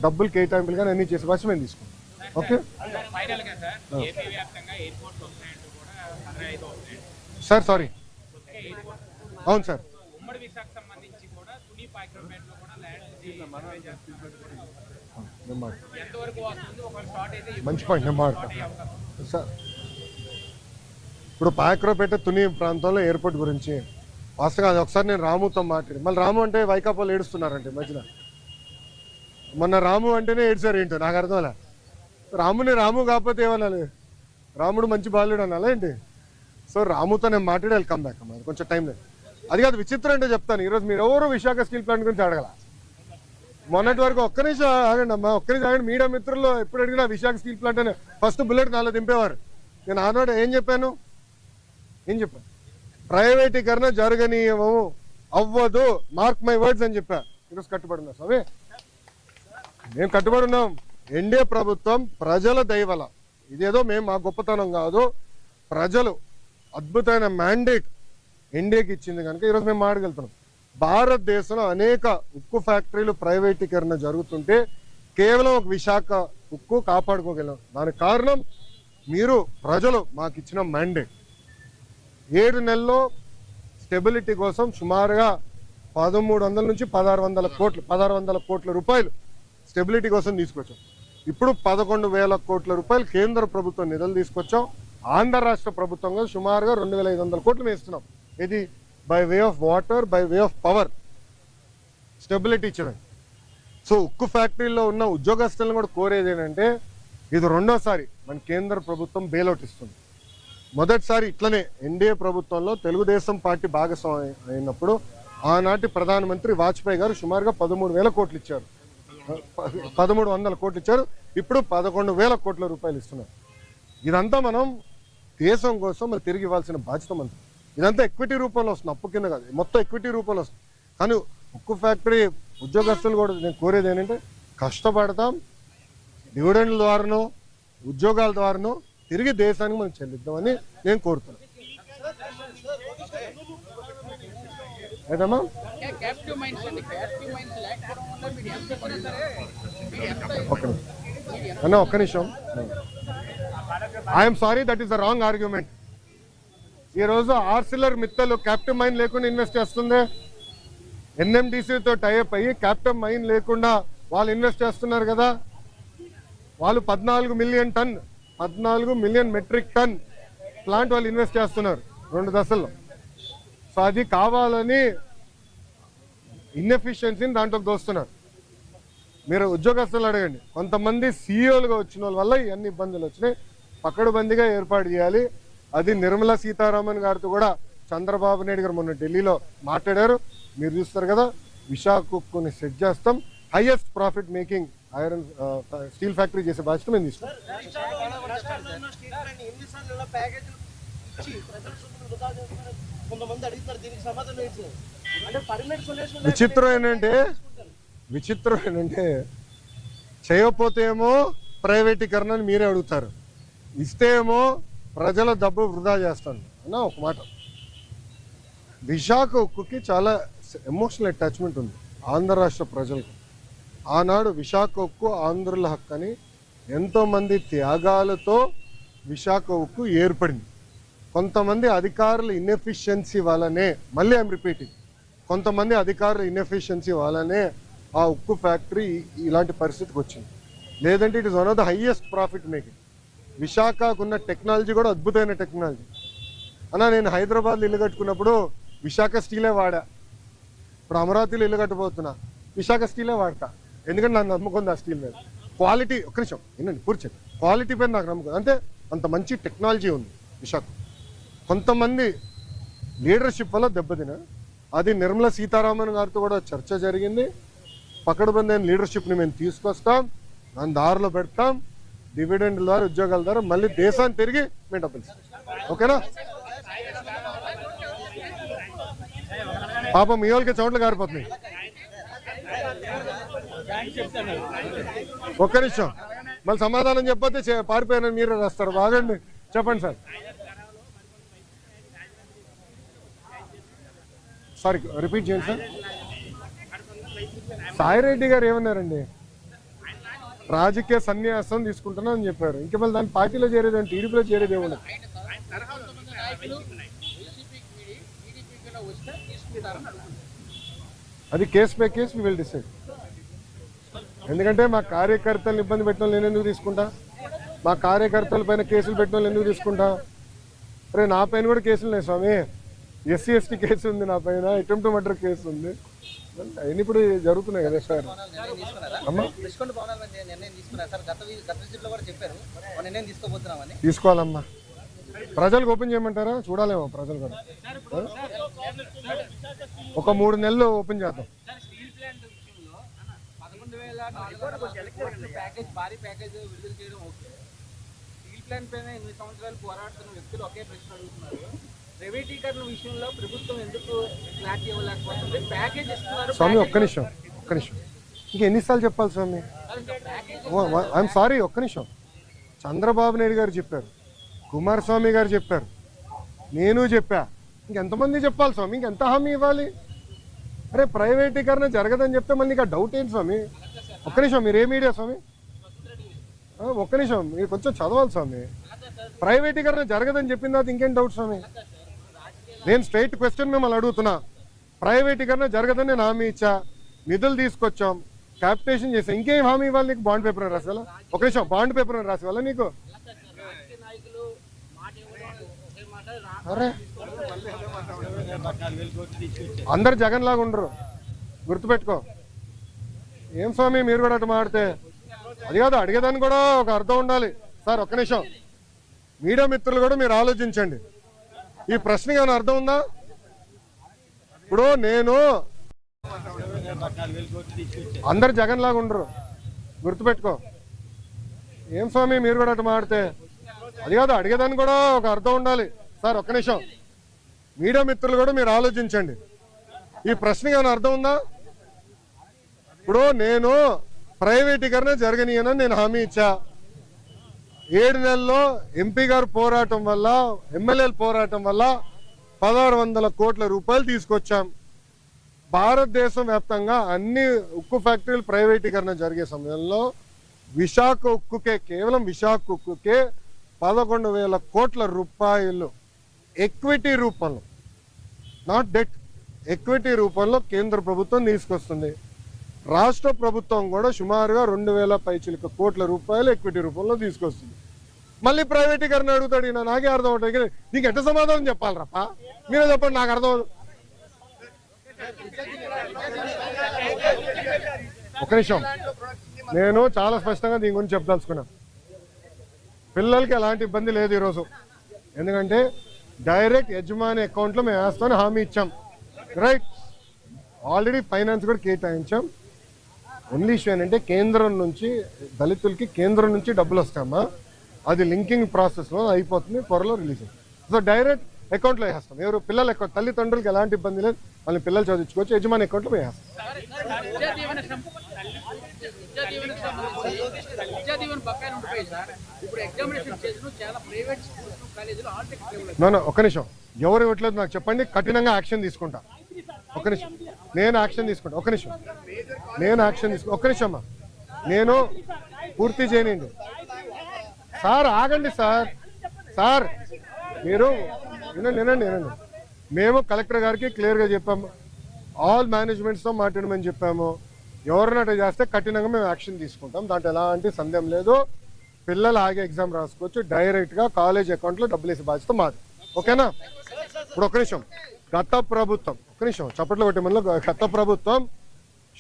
డబ్బులు కేటాయింపులు కానీ అన్నీ చేసి ఫస్ట్ మేము తీసుకుంటాం. Okay sir, sorry. అవును సార్. ఉమ్మడి విశాఖ సంబంధించి కూడా తుని పాక్రోపేటలో కూడా ల్యాండ్ ఎంతవరకు వస్తుంది? ఒక స్టార్ట్ అయితే మంచి పాయింట్, నేను మాట్లాడతాను సార్. ఇప్పుడు పాక్రోపేట తుని ప్రాంతంలో ఎయిర్పోర్ట్ గురించి వాస్తవంగా అది ఒకసారి నేను రాముతో మాట్లాడి, మళ్ళీ రాము అంటే వైకాపాలు ఏడుస్తున్నారంటే మధ్యన. మొన్న రాము అంటేనే ఏడ్చారు ఏంటో నాకు అర్థంలే. రాముని రాము కాకపోతే ఏమనాలి? రాముడు మంచి బాలుడు అనాలా ఏంటి? సో రాముతో నేను మాట్లాడి వెల్కమ్ బ్యాక్ అమ్మా. కొంచెం టైం లేదు. అది కాదు, విచిత్రం అంటే చెప్తాను. ఈరోజు మీరు ఎవరు విశాఖ స్టీల్ ప్లాంట్ గురించి అడగల. మొన్నటి వరకు ఒక్క నిమిషం ఆగండి అమ్మా, ఒక్క నిమిషం ఆగండి. మీడియా మిత్రుల్లో ఎప్పుడు అడిగినా విశాఖ స్టీల్ ప్లాంట్ అని ఫస్ట్ బుల్లెట్ నాలో దింపేవారు. నేను ఆనాడు ఏం చెప్పాను? ప్రైవేటీకరణ జరగనీయము, అవ్వదు, మార్క్ మై వర్డ్స్ అని చెప్పా. ఈరోజు కట్టుబడి ఉన్నా స్వామి, మేము కట్టుబడి ఉన్నాం. ఎన్డీఏ ప్రభుత్వం ప్రజల దయవల, ఇదేదో మేము మా గొప్పతనం కాదు, ప్రజలు అద్భుతమైన మ్యాండేట్ ఎన్డీఏకి ఇచ్చింది కనుక ఈరోజు మేము మాట్లాడగలుగుతున్నాం. భారతదేశంలో అనేక ఉక్కు ఫ్యాక్టరీలు ప్రైవేటీకరణ జరుగుతుంటే కేవలం ఒక విశాఖ ఉక్కు కాపాడుకోగలం. దానికి కారణం మీరు ప్రజలు మాకు ఇచ్చిన మ్యాండేట్. 7 నెలల్లో స్టెబిలిటీ కోసం సుమారుగా 1300 నుంచి 1600 కోట్ల రూపాయలు స్టెబిలిటీ కోసం తీసుకొచ్చాం. ఇప్పుడు 11,000 కోట్ల రూపాయలు కేంద్ర ప్రభుత్వం నిధులు తీసుకొచ్చాం. ఆంధ్ర రాష్ట్ర ప్రభుత్వంగా సుమారుగా 2,500 కోట్లు వేస్తున్నాం. ఇది by way of water, by way of power stability ఇచ్చడం. సో ఉక్కు ఫ్యాక్టరీలో ఉన్న ఉద్యోగస్తులను కూడా కోరేది ఏంటంటే, ఇది రెండోసారి మన కేంద్ర ప్రభుత్వం బెయిలౌట్ ఇస్తుంది. మొదటిసారి ఇట్లనే ఎన్డీఏ ప్రభుత్వంలో తెలుగుదేశం పార్టీ భాగస్వామి అయినప్పుడు ఆనాటి ప్రధానమంత్రి వాజ్పేయి గారు సుమారుగా 13,000 కోట్లు ఇచ్చారు, 1,300 కోట్లు ఇచ్చారు. ఇప్పుడు 11,000 కోట్ల రూపాయలు ఇస్తున్నారు. ఇదంతా మనం దేశం కోసం మరి తిరిగి ఇవ్వాల్సిన బాధ్యత మనది. ఇదంతా ఎక్విటీ రూపంలో వస్తుంది, అప్పు కింద కాదు, మొత్తం ఎక్విటీ రూపంలో వస్తుంది. కానీ ఉక్కు ఫ్యాక్టరీ ఉద్యోగస్తులు కూడా నేను కోరేది ఏంటంటే, కష్టపడతాం, డివిడెండ్ల ద్వారానో ఉద్యోగాల ద్వారానో తిరిగి దేశానికి మనం చెల్లిద్దామని నేను కోరుతున్నాను. ఏదమ్మా క్యాప్టివ్ మైన్స్ అండి, క్యాప్టివ్ మైన్స్ లేకపోవడం వల్ల మీరు ఎంత పని సరే ఒక్క నిమిషం. I'm sorry, that is the wrong argument. ఈరోజు ఆర్సిలర్ మిత్తల్ క్యాప్టివ్ మైన్ లేకుండా ఇన్వెస్ట్ చేస్తుంది. ఎన్ఎండిసితో టైఅప్ అయ్యి క్యాప్టివ్ మైన్ లేకుండా వాళ్ళు ఇన్వెస్ట్ చేస్తున్నారు కదా. వాళ్ళు 14 మిలియన్ మెట్రిక్ టన్ ప్లాంట్ వాళ్ళు ఇన్వెస్ట్ చేస్తున్నారు 2 దశల్లో. సో అది కావాలని ఇన్ఎఫిషియన్సీని దాంట్లోకి దోస్తున్నారు. మీరు ఉద్యోగస్తులు అడగండి, కొంతమంది సీఈఓలుగా వచ్చిన వాళ్ళ వల్ల ఇవన్నీ ఇబ్బందులు వచ్చినాయి. పకడ్బందీగా ఏర్పాటు చేయాలి. అది నిర్మలా సీతారామన్ గారితో కూడా చంద్రబాబు నాయుడు గారు మొన్న ఢిల్లీలో మాట్లాడారు. మీరు చూస్తారు కదా, విశాఖ ఉక్కుని సెట్ చేస్తాం. Highest profit making iron steel factory చేసే బాధ్యత మేము తీసుకుంటాం. విచిత్రం ఏంటంటే చేయకపోతే ఏమో ప్రైవేటీకరణ అని మీరే అడుగుతారు, ఇస్తే ఏమో ప్రజల డబ్బు వృధా చేస్తాను అన్న ఒక మాట. విశాఖ ఉక్కుకి చాలా ఎమోషనల్ అటాచ్మెంట్ ఉంది ఆంధ్ర రాష్ట్ర ప్రజలకు. ఆనాడు విశాఖ ఉక్కు ఆంధ్రుల హక్కు అని ఎంతోమంది త్యాగాలతో విశాఖ ఉక్కు ఏర్పడింది. కొంతమంది అధికారుల ఇన్ఎఫిషియన్సీ వల్లనే, మళ్ళీ ఐఎమ్ రిపీటింగ్, కొంతమంది అధికారుల ఇన్ఎఫిషియన్సీ వల్లనే ఆ ఉక్కు ఫ్యాక్టరీ ఇలాంటి పరిస్థితికి వచ్చింది. లేదంటే it is one of the highest profit making. విశాఖకు ఉన్న టెక్నాలజీ కూడా అద్భుతమైన టెక్నాలజీ. అన్న నేను హైదరాబాద్లో ఇల్లు కట్టుకున్నప్పుడు విశాఖ స్టీలే వాడా. ఇప్పుడు అమరావతిలో ఇల్లు కట్టబోతున్నా, విశాఖ స్టీలే వాడతా. ఎందుకంటే నాకు నమ్మకం ఉంది ఆ స్టీల్ మీద. క్వాలిటీ, ఒక్క నిమిషం వినండి పూర్తి, క్వాలిటీ పైన నాకు నమ్మకం. అంటే అంత మంచి టెక్నాలజీ ఉంది విశాఖ. కొంతమంది లీడర్షిప్ వల్ల దెబ్బతిన, అది నిర్మలా సీతారామన్ గారితో కూడా చర్చ జరిగింది. పకడ్బందీ అయిన లీడర్షిప్ని మేము తీసుకొస్తాం, దాని దారిలో పెడతాం. డివిడెండ్ ద్వారా, ఉద్యోగాల ద్వారా మళ్ళీ దేశాన్ని తిరిగి మేము డబ్బులు ఇస్తాం. ఓకేనా? పాపం మీ వాళ్ళకి చోట్ల గారిపోతున్నాయి. ఒక్క నిమిషం, మళ్ళీ సమాధానం చెప్పొస్తే పారిపోయానని మీరే రాస్తారు. బాగండి, చెప్పండి సార్. సారీ, రిపీట్ చేయండి సార్. సాయిరెడ్డి గారు ఏమన్నారండి? రాజకీయ సన్యాసం తీసుకుంటున్నానని చెప్పారు. ఇంకా మళ్ళీ దాని పార్టీలో చేరేది, టీడీపీలో చేరేది ఏమన్నా? అది case by case we will decide. ఎందుకంటే మా కార్యకర్తలను ఇబ్బంది పెట్టడం నేను ఎందుకు తీసుకుంటా? మా కార్యకర్తల పైన కేసులు పెట్టడం ఎందుకు తీసుకుంటా? అరే నా పైన కూడా కేసులు ఉన్నాయి స్వామి. ఎస్సీ ఎస్టీ కేసు ఉంది నా పైన, అటెంప్ట్ మర్డర్ కేసు ఉంది. అవన్నీ ఇప్పుడు జరుగుతున్నాయి కదా సార్. తీసుకోవాలమ్మా. ప్రజలకు ఓపెన్ చేయమంటారా? చూడాలేమో ప్రజలు కూడా. ఒక 3 నెలలు ఓపెన్ చేద్దాం. భారీ ప్యాకేజ్ విడుదల చేయడం ఓకే. స్టీల్ ప్లాంట్ పైన 8 సంవత్సరాలు పోరాడుతున్న వ్యక్తులు ఒకే ప్రశ్న అడుగుతున్నారు. ప్రైవేటీకరణ విషయంలో ప్రభుత్వం ఎందుకు క్లారిటీ ఇవ్వలేకపోతుంది? ప్యాకేజ్ ఇస్తున్నారు. స్వామి ఒక్క నిమిషం, ఇంకా ఎన్నిసార్లు చెప్పాలి స్వామి? ఐఎమ్ సారీ, ఒక్క నిమిషం. చంద్రబాబు నాయుడు గారు చెప్పారు, కుమారస్వామి గారు చెప్పారు, నేను చెప్పా. ఇంకెంతమంది చెప్పాలి స్వామి? ఇంకెంత హామీ ఇవ్వాలి? అరే ప్రైవేటీకరణ జరగదని చెప్తే మళ్ళీ నీకు డౌట్ ఏంటి స్వామి? ఒక్క నిమిషం, మీరు ఏ మీడియా స్వామి? ఒక్క నిమిషం, మీరు కొంచెం చదవాలి స్వామి. ప్రైవేటీకరణ జరగదని చెప్పిన తర్వాత ఇంకేం డౌట్ స్వామి? నేను స్ట్రైట్ క్వశ్చన్ మిమ్మల్ని అడుగుతున్నా. ప్రైవేటీకరణ జరగదని నేను హామీ ఇచ్చా, నిధులు తీసుకొచ్చాం, క్యాపిటేషన్ చేసాం, ఇంకేం హామీ ఇవ్వాలి నీకు? బాండ్ పేపర్ రాసి వాళ్ళ? ఒక నిమిషం, బాండ్ పేపర్ రాసి వాళ్ళ నీకు? అరే అందరు జగన్ లాగా ఉండరు, గుర్తుపెట్టుకో. ఏం స్వామి మీరు కూడా అటు మాడితే? అది కాదు, అడిగేదాన్ని కూడా ఒక అర్థం ఉండాలి. సార్ ఒక్క నిమిషం, మీడియా మిత్రులు కూడా మీరు ఆలోచించండి. ఈ ప్రశ్నకి ఏమైనా అర్థం ఉందా? ఇప్పుడు నేను అందరు జగన్ లాగా ఉండరు, గుర్తుపెట్టుకో. ఏం స్వామి మీరు కూడా అటు మాడితే? అది కాదు, అడిగేదాన్ని కూడా ఒక అర్థం ఉండాలి. సార్ ఒక్క నిమిషం, మీడియా మిత్రులు కూడా మీరు ఆలోచించండి. ఈ ప్రశ్నకి ఏమైనా అర్థం ఉందా? ఇప్పుడు నేను ప్రైవేటీకరణ జరగనీయనని నేను హామీ ఇచ్చా. 7 నెలల్లో ఎంపీ గారు పోరాటం వల్ల, ఎమ్మెల్యేల పోరాటం వల్ల 1600 కోట్ల రూపాయలు తీసుకొచ్చాం. భారతదేశం వ్యాప్తంగా అన్ని ఉక్కు ఫ్యాక్టరీలు ప్రైవేటీకరణ జరిగే సమయంలో విశాఖ ఉక్కుకే, కేవలం విశాఖ ఉక్కుకే 11,000 కోట్ల రూపాయలు ఎక్విటీ రూపంలో, నాట్ డెట్, ఎక్విటీ రూపంలో కేంద్ర ప్రభుత్వం తీసుకొస్తుంది. రాష్ట్ర ప్రభుత్వం కూడా సుమారుగా 2,000 పైచిలక కోట్ల రూపాయలు ఎక్విటీ రూపంలో తీసుకొస్తుంది. మళ్ళీ ప్రైవేటీకరణ అడుగుతాడు ఈయన, నాకే అర్థం అవుతుంది. నీకు ఎట్ట సమాధానం చెప్పాలి రప్ప? మీరే చెప్పండి, నాకు అర్థం. ఒక నిమిషం, నేను చాలా స్పష్టంగా దీని గురించి చెప్పదలుచుకున్నా. పిల్లలకి ఎలాంటి ఇబ్బంది లేదు ఈరోజు, ఎందుకంటే డైరెక్ట్ యజమాని అకౌంట్లో మేము వేస్తామని హామీ ఇచ్చాం. రైట్, ఆల్రెడీ ఫైనాన్స్ కూడా కేటాయించాం. ఓన్లీ ఇష్యూ ఏంటంటే కేంద్రం నుంచి దళితులకి కేంద్రం నుంచి డబ్బులు వస్తామా, అది లింకింగ్ ప్రాసెస్లో అయిపోతుంది, త్వరలో రిలీజ్ అవుతుంది. సో డైరెక్ట్ అకౌంట్లో వేస్తాం. ఎవరు పిల్లల అకౌంట్, తల్లిదండ్రులకి ఎలాంటి ఇబ్బంది లేదు, వాళ్ళని పిల్లలు చదివించుకోవచ్చు, యజమాని అకౌంట్లో వేస్తాం. ఒక నిమిషం, ఎవరు ఇవ్వట్లేదు నాకు చెప్పండి, కఠినంగా యాక్షన్ తీసుకుంటా. ఒక నిమిషం, నేను యాక్షన్ తీసుకుంటా. ఒక నిమిషం, నేను యాక్షన్ తీసుకుంటా. ఒక్క నిమిషం అమ్మా, నేను పూర్తి చేయనండి. సార్ ఆగండి సార్. సార్ మీరు వినండి. మేము కలెక్టర్ గారికి క్లియర్గా చెప్పాము, ఆల్ మేనేజ్మెంట్స్తో మాట్లాడమని చెప్పాము. ఎవరినట్టు చేస్తే కఠినంగా మేము యాక్షన్ తీసుకుంటాం, దాంట్లో ఎలాంటి సందేహం లేదు. పిల్లలు ఆగే ఎగ్జామ్ రాసుకోవచ్చు, డైరెక్ట్గా కాలేజ్ అకౌంట్లో డబ్బులు వేసే బాధ్యత మాది. ఓకేనా? ఇప్పుడు ఒక నిమిషం, గత ప్రభుత్వం, ఒక నిమిషం చప్పట్లు కొట్టే మనలో, గత ప్రభుత్వం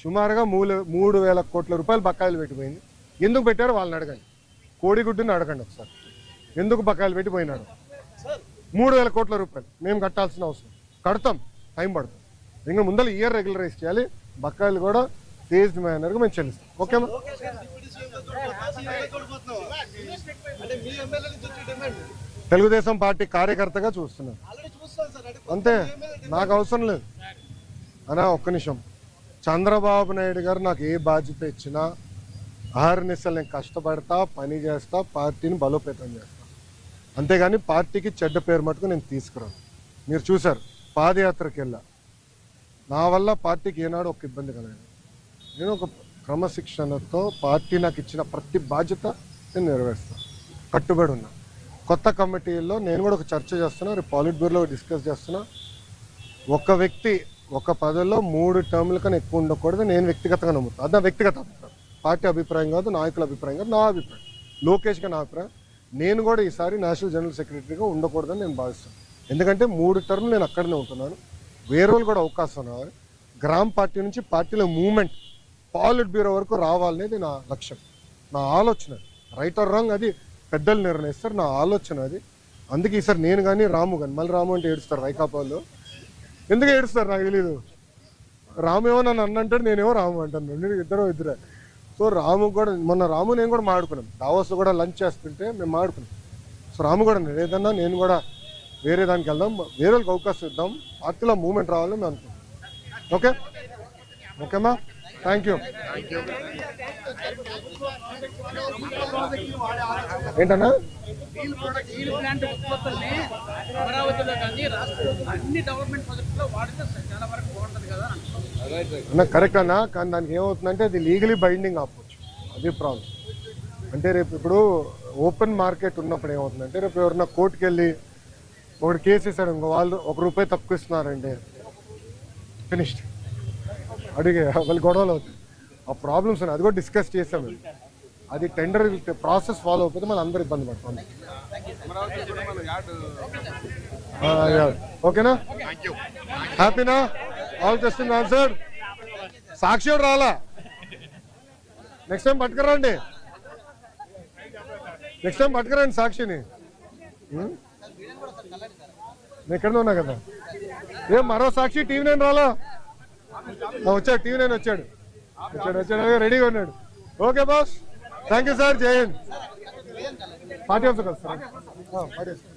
సుమారుగా 3,000 కోట్ల రూపాయలు బకాయిలు పెట్టిపోయింది. ఎందుకు పెట్టారో వాళ్ళని అడగండి, కోడిగుడ్డుని అడగండి ఒకసారి, ఎందుకు బకాయిలు పెట్టిపోయినాడు. 3,000 కోట్ల రూపాయలు మేము కట్టాల్సిన అవసరం, కడతాం, టైం పడుతుంది. ఇంకా ముందర ఇయర్ రెగ్యులరైజ్ చేయాలి, బకాయిలు కూడా ఫేజ్డ్ మేనర్గా మేము చెల్లిస్తాం. ఓకేమా? తెలుగుదేశం పార్టీ కార్యకర్తగా చూస్తున్నాను అంతే, నాకు అవసరం లేదు అనా. ఒక్క నిమిషం, చంద్రబాబు నాయుడు గారు నాకు ఏ బాధ్యత ఇచ్చినా అహర్నిశలు నేను కష్టపడతా, పని చేస్తా, పార్టీని బలోపేతం చేస్తా, అంతేగాని పార్టీకి చెడ్డ పేరు మటుకు నేను తీసుకురాను. మీరు చూశారు, పాదయాత్రకి వెళ్ళా, నా వల్ల పార్టీకి ఏనాడు ఒక ఇబ్బంది కలగదు. నేను ఒక క్రమశిక్షణతో పార్టీ నాకు ఇచ్చిన ప్రతి బాధ్యత నేను నెరవేరుస్తాను, కట్టుబడి ఉన్నా. కొత్త కమిటీల్లో నేను కూడా ఒక చర్చ చేస్తున్నా, రేపు పాలిట్ బ్యూరోలో డిస్కస్ చేస్తున్నా. ఒక వ్యక్తి ఒక పదవిలో 3 టర్ముల కన్నా ఎక్కువ ఉండకూడదు నేను వ్యక్తిగతంగా నమ్ముతాను. అది నా వ్యక్తిగత అభిప్రాయం, పార్టీ అభిప్రాయం కాదు, నాయకుల అభిప్రాయం కాదు, నా అభిప్రాయం, లోకేష్గా నా అభిప్రాయం. నేను కూడా ఈసారి నేషనల్ జనరల్ సెక్రటరీగా ఉండకూడదని నేను భావిస్తాను. ఎందుకంటే 3 టర్ములు నేను అక్కడనే ఉంటున్నాను, వేరే వాళ్ళు కూడా అవకాశం రావాలి. గ్రామ పార్టీ నుంచి పార్టీలో మూవ్మెంట్ పాలిట్ బ్యూరో వరకు రావాలనేది నా లక్ష్యం, నా ఆలోచన. రైట్ ఆర్ రాంగ్ అది పెద్దలు నిర్ణయిస్తారు, నా ఆలోచన అది. అందుకే ఈసారి నేను కానీ రాము కానీ, మళ్ళీ రాము అంటే ఏడుస్తారు వైకాపాలో, ఎందుకు ఏడుస్తారు నాకు తెలీదు. రాము ఏమో నన్ను అన్నంటాడు, నేనేమో రాము అంటాను, ఇద్దరే. సో రాము కూడా, మొన్న రాము నేను కూడా మాడుకున్నాం, దావోస్లో కూడా లంచ్ చేస్తుంటే మేము మాడుకున్నాం. సో రాము కూడా ఏదన్నా నేను కూడా వేరే దానికి వెళ్దాం, వేరే వాళ్ళకి అవకాశం ఇద్దాం, పార్టీలో మూవ్మెంట్ రావాలని మేము అనుకుంటాం. ఓకే ఓకేమ్మా, థ్యాంక్ యూ. ఏంటన్నా స్టీల్ ప్లాంట్ ఉత్పత్తుల్ని అమరావతిలో కానీ రాష్ట్ర అన్ని డెవలప్మెంట్ ప్రాజెక్టులో వాడితే చాలా వరకు బాగుంటుంది కదా. అన్న కరెక్ట్ అన్న, కానీ దానికి ఏమవుతుందంటే అది లీగలీ బైండింగ్ ఆపవచ్చు, అది ప్రాబ్లం. అంటే రేపు ఇప్పుడు ఓపెన్ మార్కెట్ ఉన్నప్పుడు ఏమవుతుందంటే రేపు ఎవరన్నా కోర్టుకు వెళ్ళి ఒకటి కేసు ఇస్తాడు, ఇంకో వాళ్ళు ₹1 తక్కువ ఇస్తున్నారంటే ఫినిష్డ్, అడిగే వాళ్ళు గొడవలు అవుతాయి. ఆ ప్రాబ్లమ్స్ ఉన్నాయి, అది కూడా డిస్కస్ చేసాం మేము. అది టెండర్ ప్రాసెస్ ఫాలో అయిపోతే మనం అందరూ ఇబ్బంది పడతాం. ఓకేనా, హ్యాపీనా? All question answer. సాక్షి రాలా, నెక్స్ట్ టైం పట్టుకురండి, నెక్స్ట్ టైం పట్టుకురండి సాక్షిని. నేను ఎక్కడనే ఉన్నా కదా. ఏం మరో సాక్షి TV9 రాలా? వచ్చాడు, TV9 వచ్చాడు, రెడీగా ఉన్నాడు. Okay boss, thank you sir, జై హింద్. పార్టీ ఆఫీసర్ కదా సార్, పార్టీ ఆఫీసర్.